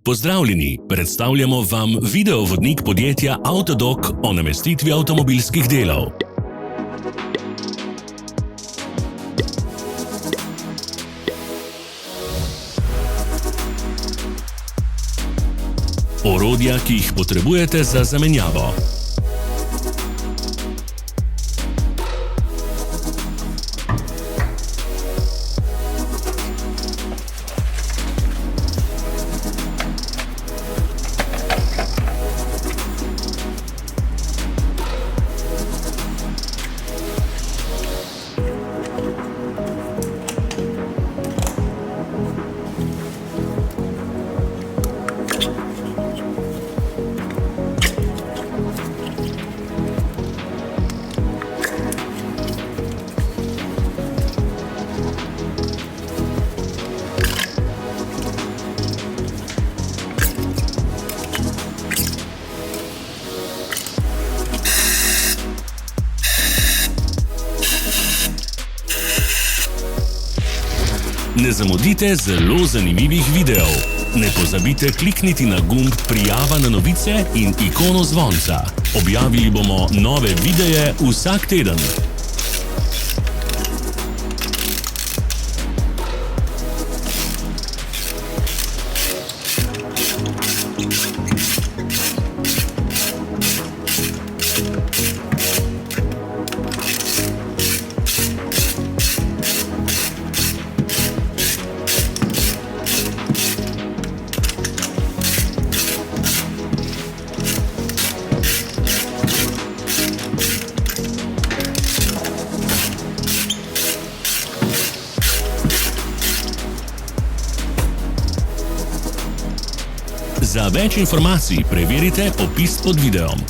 Pozdravljeni, predstavljamo vam videovodnik podjetja Avtodok o namestitvi avtomobilskih delov. Orodja, ki jih potrebujete za zamenjavo. Ne zamudite zelo zanimivih videov. Ne pozabite klikniti na gumb Prijava na novice in ikono zvonca. Objavili bomo nove videe vsak teden. Za več informacij preverite opis pod videom.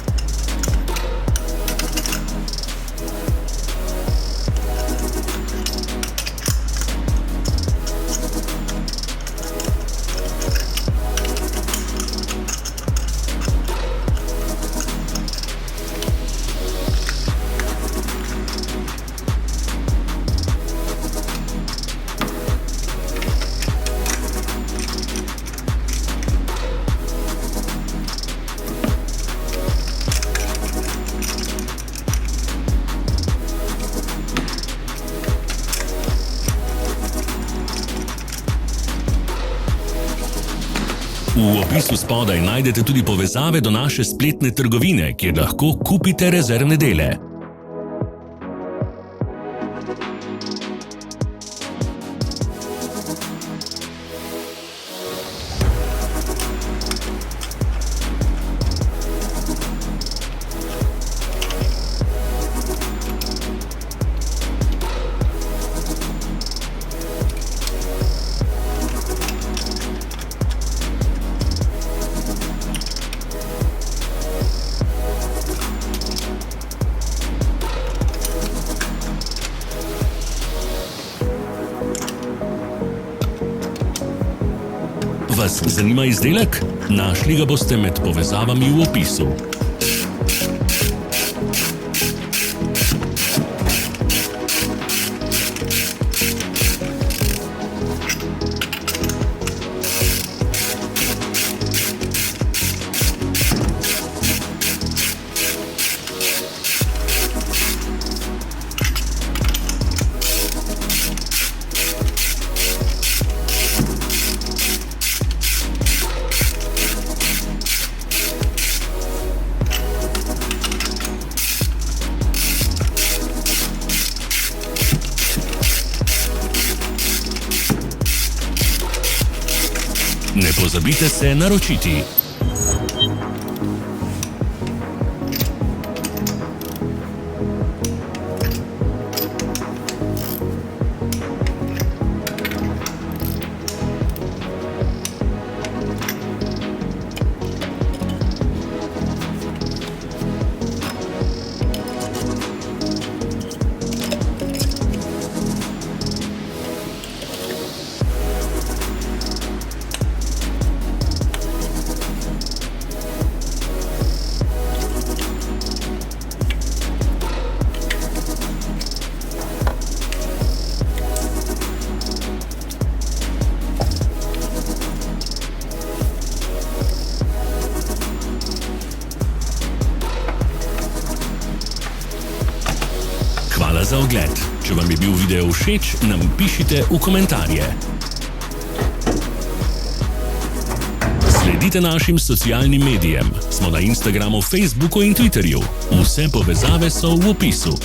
V opisu spodaj najdete tudi povezave do naše spletne trgovine, kjer lahko kupite rezervne dele. Vas zanima izdelek? Našli ga boste med povezavami v opisu. Ne pozabite se naročiti. za ogled. Če vam je bil video všeč, nam pišite v komentarje. Sledite našim socialnim medijem. Smo na Instagramu, Facebooku in Twitterju. Vse povezave so v opisu.